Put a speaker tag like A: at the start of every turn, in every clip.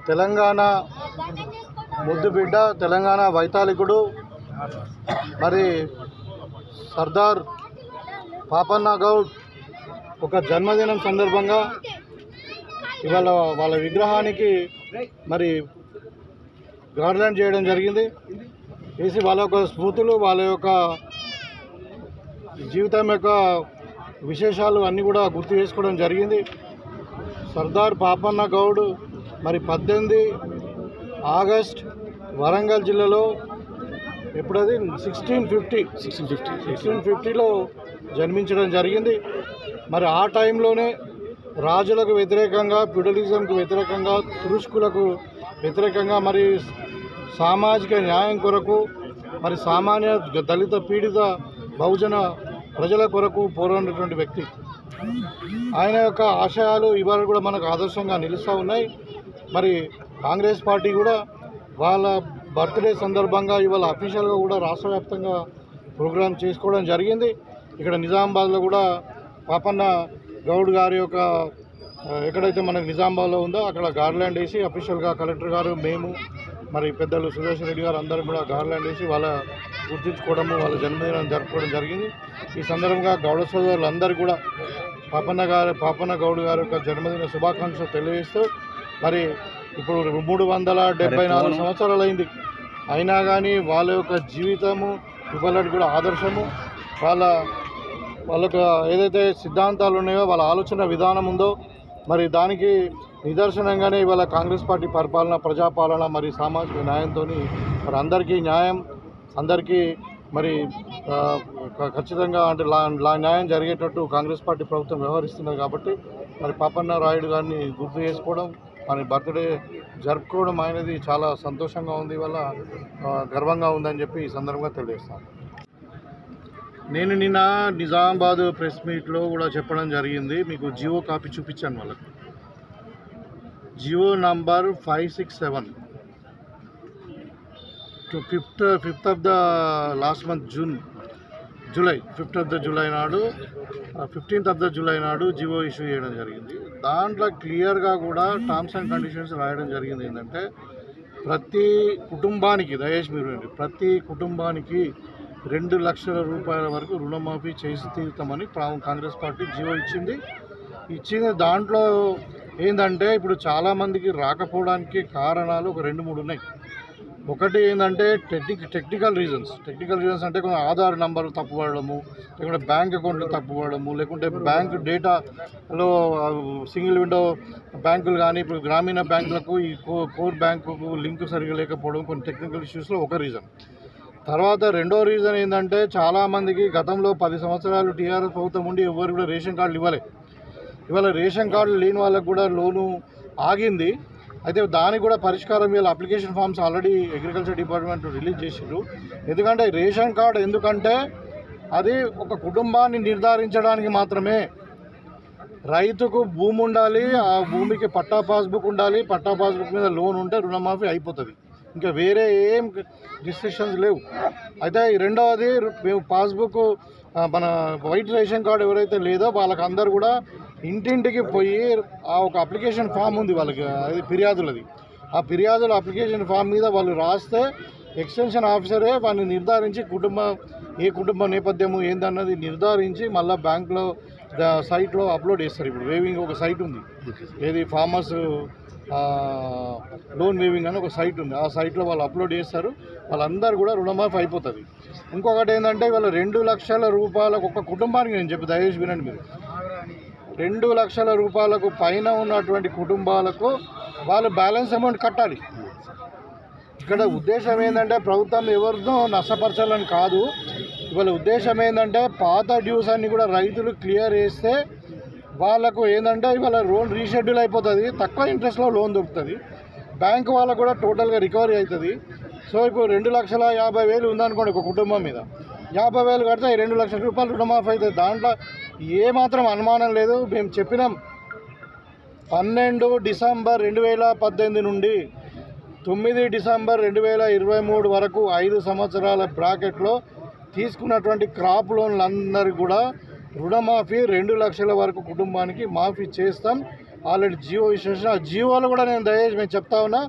A: తెలంగాణ ముద్దుబిడ్డ, తెలంగాణ వైతాళికుడు, మరి సర్దార్ పాపన్న గౌడ్ ఒక జన్మదినం సందర్భంగా ఇవాళ వాళ్ళ విగ్రహానికి మరి గార్లాండ్ చేయడం జరిగింది. చేసి వాళ్ళ యొక్క స్మృతులు, వాళ్ళ యొక్క జీవితం యొక్క విశేషాలు అన్నీ కూడా గుర్తు చేసుకోవడం జరిగింది. సర్దార్ పాపన్న గౌడ్ మరి 18 ఆగస్ట్ వరంగల్ జిల్లాలో ఎప్పుడది 1650లో జన్మించడం జరిగింది. మరి ఆ టైంలోనే రాజులకు వ్యతిరేకంగా, ఫ్యూడలిజంకు వ్యతిరేకంగా, తురుష్కులకు వ్యతిరేకంగా మరి సామాజిక న్యాయం కొరకు, మరి సామాన్య దళిత పీడిత బహుజన ప్రజల కొరకు పోరాడినటువంటి వ్యక్తి. ఆయన యొక్క ఆశయాలు ఇవాళ కూడా మనకు ఆదర్శంగా నిలుస్తూ ఉన్నాయి. మరి కాంగ్రెస్ పార్టీ కూడా వాళ్ళ బర్త్డే సందర్భంగా ఇవాళ అఫీషియల్గా కూడా రాష్ట్ర వ్యాప్తంగా ప్రోగ్రాం చేసుకోవడం జరిగింది. ఇక్కడ నిజామాబాద్లో కూడా పాపన్న గౌడ్ గారి యొక్క ఎక్కడైతే మనకు నిజామాబాద్లో ఉందో అక్కడ గార్లాండ్ వేసి అఫీషియల్గా కలెక్టర్ గారు, మేము, మరి పెద్దలు సురేష్ రెడ్డి గారు అందరూ కూడా గార్లాండ్ వేసి వాళ్ళ గుర్తించుకోవడము, వాళ్ళ జన్మదినాన్ని జరుపుకోవడం జరిగింది. ఈ సందర్భంగా గౌడ సోదరులందరూ కూడా పాపన్న గౌడ్ గారి యొక్క జన్మదిన శుభాకాంక్షలు తెలియజేస్తూ, మరి ఇప్పుడు 374 సంవత్సరాలు అయింది. అయినా కానీ వాళ్ళ యొక్క జీవితము ఇవాళకి కూడా ఆదర్శము. వాళ్ళకు ఏదైతే సిద్ధాంతాలు ఉన్నాయో, వాళ్ళ ఆలోచన విధానం ఉందో, మరి దానికి నిదర్శనంగానే ఇవాళ కాంగ్రెస్ పార్టీ పరిపాలన, ప్రజాపాలన, మరి సామాజిక న్యాయంతో మరి అందరికీ న్యాయం, అందరికీ మరి ఖచ్చితంగా అంటే న్యాయం జరిగేటట్టు కాంగ్రెస్ పార్టీ ప్రభుత్వం వ్యవహరిస్తున్నది. కాబట్టి మరి పాపన్న రాయుడు గారిని గుర్తు చేసుకోవడం, మరి బర్త్డే జరుపుకోవడం అనేది చాలా సంతోషంగా ఉంది, వల్ల గర్వంగా ఉందని చెప్పి ఈ సందర్భంగా తెలియజేస్తాను. నేను నిన్న నిజామాబాద్ ప్రెస్ మీట్లో కూడా చెప్పడం జరిగింది. మీకు జియో కాపీ చూపించాను వాళ్ళకు. Jio number 567 5th of the last month July 5th of the July నాడు 15th ఆఫ్ ద జూలై నాడు జియో ఇష్యూ చేయడం జరిగింది. దాంట్లో క్లియర్గా కూడా టర్మ్స్ అండ్ కండిషన్స్ రాయడం జరిగింది. ఏంటంటే ప్రతి కుటుంబానికి, దయచేసి మీరు ప్రతి కుటుంబానికి 2 లక్షల రూపాయల వరకు రుణమాఫీ చేసి తీరుతామని కాంగ్రెస్ పార్టీ జియో ఇచ్చింది. దాంట్లో ఏంటంటే ఇప్పుడు చాలామందికి రాకపోవడానికి కారణాలు ఒక 2-3 ఉన్నాయి. ఒకటి ఏంటంటే టెక్నికల్ రీజన్స్ అంటే కొంచెం ఆధార్ నంబర్ తప్పుపడము, లేకుంటే బ్యాంక్ అకౌంట్లు తప్పుపడము, లేకుంటే బ్యాంక్ డేటాలో సింగిల్ విండో బ్యాంకులు కానీ ఇప్పుడు గ్రామీణ బ్యాంకులకు ఈ కోర్ బ్యాంకుకు లింక్ సరిగా లేకపోవడం, కొన్ని టెక్నికల్ ఇష్యూస్లో ఒక రీజన్. తర్వాత రెండో రీజన్ ఏంటంటే చాలామందికి గతంలో 10 సంవత్సరాలు టీఆర్ఎస్ ప్రభుత్వం ఉండి ఎవరు కూడా రేషన్ కార్డులు ఇవ్వలే. ఇవాళ రేషన్ కార్డులు లేని వాళ్ళకు కూడా లోను ఆగింది. అయితే దానికి కూడా పరిష్కారం ఇవాళ application forms already agriculture department release చేసారు. ఎందుకంటే రేషన్ కార్డు ఎందుకంటే అది ఒక కుటుంబాన్ని నిర్ధారించడానికి మాత్రమే. రైతుకు భూమి ఉండాలి, ఆ భూమికి పట్టా పాస్బుక్ ఉండాలి, పట్టా పాస్బుక్ మీద లోన్ ఉంటే రుణమాఫీ అయిపోతుంది. ఇంకా వేరే ఏం రిస్ట్రిక్షన్స్ లేవు. అయితే రెండవది, మేము పాస్బుక్ మన వైట్ రేషన్ కార్డు ఎవరైతే లేదో వాళ్ళకి అందరు కూడా ఇంటింటికి పోయి ఆ ఒక అప్లికేషన్ ఫామ్ ఉంది వాళ్ళకి, అది ఫిర్యాదులది. ఆ ఫిర్యాదుల అప్లికేషన్ ఫామ్ మీద వాళ్ళు రాస్తే ఎక్స్టెన్షన్ ఆఫీసరే వాడిని నిర్ధారించి ఏ కుటుంబ నేపథ్యము ఏందన్నది నిర్ధారించి మళ్ళీ బ్యాంకులో సైట్లో అప్లోడ్ చేస్తారు. ఇప్పుడు వేవింగ్ ఒక సైట్ ఉంది, ఏది ఫార్మర్స్ లోన్ వేవింగ్ అని ఒక సైట్ ఉంది. ఆ సైట్లో వాళ్ళు అప్లోడ్ చేస్తారు. వాళ్ళందరూ కూడా రుణమాఫీ అయిపోతుంది. ఇంకొకటి ఏంటంటే ఇవాళ 2 లక్షల రూపాయలకు ఒక కుటుంబానికి, నేను చెప్పి దయచేసి వినండి మీరు, 2 లక్షల రూపాయలకు పైన ఉన్నటువంటి కుటుంబాలకు వాళ్ళు బ్యాలెన్స్ అమౌంట్ కట్టాలి. ఇక్కడ ఉద్దేశం ఏంటంటే ప్రభుత్వం ఎవరినో నష్టపరచాలని కాదు. ఇవాళ ఉద్దేశం ఏంటంటే పాత డ్యూస్ అన్ని కూడా రైతులు క్లియర్ చేస్తే వాళ్ళకు ఏంటంటే ఇవాళ లోన్ రీషెడ్యూల్ అయిపోతుంది, తక్కువ ఇంట్రెస్ట్లో లోన్ దొరుకుతుంది, బ్యాంకు వాళ్ళకు కూడా టోటల్గా రికవరీ అవుతుంది. సో ఇప్పుడు 2,50,000 ఉందనుకోండి ఒక కుటుంబం మీద, 50,000 కడితే 2 లక్షల రూపాయలు రుణమాఫీ అవుతుంది. దాంట్లో ఏమాత్రం అనుమానం లేదు. మేము చెప్పినాం 12 డిసెంబర్ 2018 నుండి 9 డిసెంబర్ 2023 వరకు 5 సంవత్సరాల బ్రాకెట్లో తీసుకున్నటువంటి క్రాప్ లోన్లందరికీ కూడా రుణమాఫీ 2 లక్షల వరకు కుటుంబానికి మాఫీ చేస్తాం. ఆల్రెడీ జియో ఇష్యూ చేసిన ఆ జియోలో కూడా నేను దయచేసి మేము చెప్తా ఉన్నా,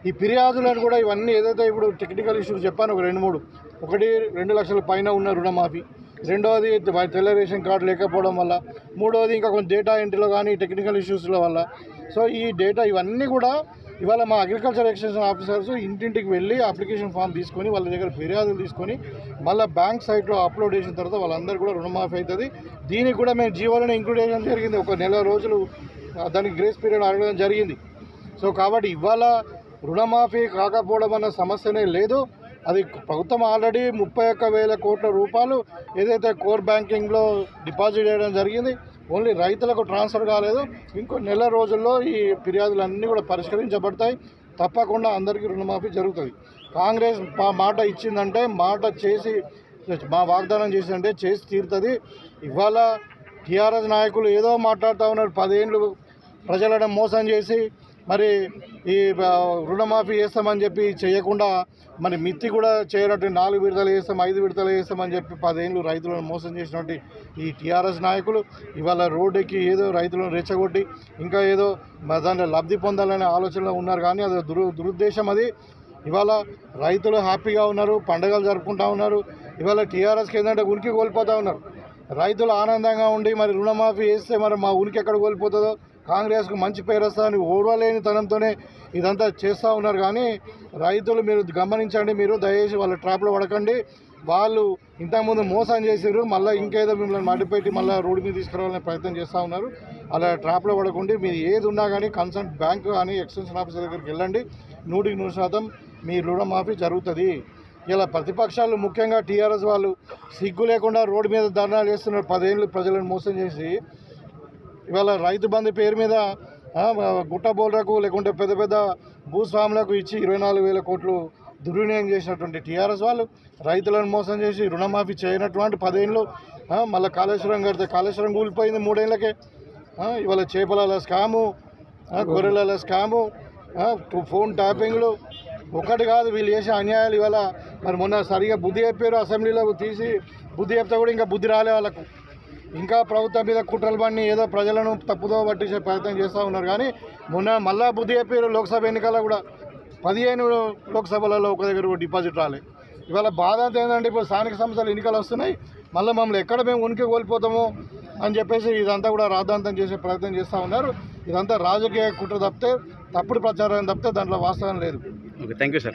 A: ఈ ఫిర్యాదులను కూడా ఇవన్నీ ఏదైతే ఇప్పుడు టెక్నికల్ ఇష్యూస్ చెప్పాను ఒక 2-3, ఒకటి 2 లక్షల పైన ఉన్న రుణమాఫీ, రెండవది తెల్ల రేషన్ కార్డు లేకపోవడం వల్ల, మూడవది ఇంకా కొంచెం డేటా ఎంట్రీలో కానీ టెక్నికల్ ఇష్యూస్ల వల్ల. సో ఈ డేటా ఇవన్నీ కూడా ఇవాళ మా అగ్రికల్చర్ ఎక్స్టెన్షన్ ఆఫీసర్స్ ఇంటింటికి వెళ్ళి అప్లికేషన్ ఫామ్ తీసుకొని వాళ్ళ దగ్గర ఫిర్యాదులు తీసుకొని మళ్ళీ బ్యాంక్ సైట్లో అప్లోడ్ చేసిన తర్వాత వాళ్ళందరూ కూడా రుణమాఫీ అవుతుంది. దీనికి కూడా మేము జీవోలను ఇంక్లూడ్ చేయడం జరిగింది. ఒక నెల రోజులు దానికి గ్రేస్ పీరియడ్ అడగడం జరిగింది. సో కాబట్టి ఇవాళ రుణమాఫీ కాకపోవడం అన్న సమస్యనే లేదు. అది ప్రభుత్వం ఆల్రెడీ 31,000 కోట్ల రూపాయలు ఏదైతే కోర్ బ్యాంకింగ్లో డిపాజిట్ చేయడం జరిగింది. ఓన్లీ రైతులకు ట్రాన్స్ఫర్ కాలేదు. ఇంకో నెల రోజుల్లో ఈ ఫిర్యాదులన్నీ కూడా పరిష్కరించబడతాయి. తప్పకుండా అందరికీ రుణమాఫీ జరుగుతుంది. కాంగ్రెస్ మాట ఇచ్చిందంటే మాట చేసి, మా వాగ్దానం చేసిందంటే చేసి తీరుతుంది. ఇవాళ టీఆర్ఎస్ నాయకులు ఏదో మాట్లాడుతూ ఉన్నారు, 10 ఏళ్ళు ప్రజలను మోసం చేసి మరి ఈ రుణమాఫీ చేస్తామని చెప్పి చేయకుండా మరి మిత్తి కూడా చేయనట్టు 4 విడతలు చేస్తాం, 5 విడతలు చేస్తామని చెప్పి 10 ఏళ్ళు రైతులను మోసం చేసినట్టు ఈ టీఆర్ఎస్ నాయకులు ఇవాళ రోడ్డుకి ఏదో రైతులను రెచ్చగొట్టి ఇంకా ఏదో దాంట్లో లబ్ధి పొందాలనే ఆలోచనలో ఉన్నారు. కానీ అది దురుద్దేశం. అది ఇవాళ రైతులు హ్యాపీగా ఉన్నారు, పండుగలు జరుపుకుంటూ ఉన్నారు. ఇవాళ టీఆర్ఎస్కి ఏంటంటే ఉనికి కోల్పోతూ ఉన్నారు. రైతులు ఆనందంగా ఉండి మరి రుణమాఫీ చేస్తే మరి మా ఉనికి ఎక్కడ కోల్పోతుందో, కాంగ్రెస్కు మంచి పేరు వస్తుందని ఓర్వలేని తనంతోనే ఇదంతా చేస్తూ ఉన్నారు. కానీ రైతులు మీరు గమనించండి, మీరు దయచేసి వాళ్ళ ట్రాప్లో పడకండి. వాళ్ళు ఇంతకుముందు మోసం చేసారు, మళ్ళీ ఇంకేదో మిమ్మల్ని మడిపెట్టి మళ్ళీ రోడ్డు మీద తీసుకురావాలనే ప్రయత్నం చేస్తూ ఉన్నారు. అలా ట్రాప్లో పడకండి. మీరు ఏది ఉన్నా కానీ కన్సర్న్ బ్యాంకు కానీ ఎక్స్టెన్షన్ ఆఫీసర్ దగ్గరికి వెళ్ళండి. 100% మీ రుణమాఫీ జరుగుతుంది. ఇలా ప్రతిపక్షాలు ముఖ్యంగా టీఆర్ఎస్ వాళ్ళు సిగ్గు లేకుండా రోడ్డు మీద ధర్నాలు చేస్తున్నారు. 10 ఏళ్ళు ప్రజలను మోసం చేసి ఇవాళ రైతు బంధు పేరు మీద గుట్టబోళ్లకు లేకుంటే పెద్ద పెద్ద భూస్వాములకు ఇచ్చి 24,000 కోట్లు దుర్వినియోగం చేసినటువంటి టీఆర్ఎస్ వాళ్ళు రైతులను మోసం చేసి రుణమాఫీ చేయనటువంటి 10 ఏళ్ళు మళ్ళీ కాళేశ్వరం కడితే కాళేశ్వరం కూలిపోయింది 3 ఏళ్ళకే. ఇవాళ చేపల స్కాము, గొర్రెల స్కాము, ఫోన్ ట్యాపింగ్లు ఒకటి కాదు వీళ్ళు చేసే అన్యాయాలు. ఇవాళ మరి మొన్న సరిగా బుద్ధి చెప్పారు, అసెంబ్లీలో తీసి బుద్ధి చెప్తే కూడా ఇంకా బుద్ధి రాలే వాళ్ళకు. ఇంకా ప్రభుత్వం మీద కుట్రలు పని ఏదో ప్రజలను తప్పుదో పట్టించే ప్రయత్నం చేస్తూ ఉన్నారు. కానీ మొన్న మళ్ళా బుద్ధి చెప్పారు. లోక్సభ ఎన్నికల్లో కూడా 15 లోక్సభలలో ఒక దగ్గర డిపాజిట్ రాలే. ఇవాళ బాధ అంతా ఏంటంటే ఇప్పుడు స్థానిక సంస్థలు ఎన్నికలు వస్తున్నాయి, మళ్ళీ మమ్మల్ని ఎక్కడ మేము ఉనికి కోల్పోతామో అని చెప్పేసి ఇదంతా కూడా రాద్ధాంతం చేసే ప్రయత్నం చేస్తూ ఉన్నారు. ఇదంతా రాజకీయ కుట్ర తప్పితే, తప్పుడు ప్రచారం తప్పితే దాంట్లో వాస్తవం లేదు.
B: Okay, thank you sir.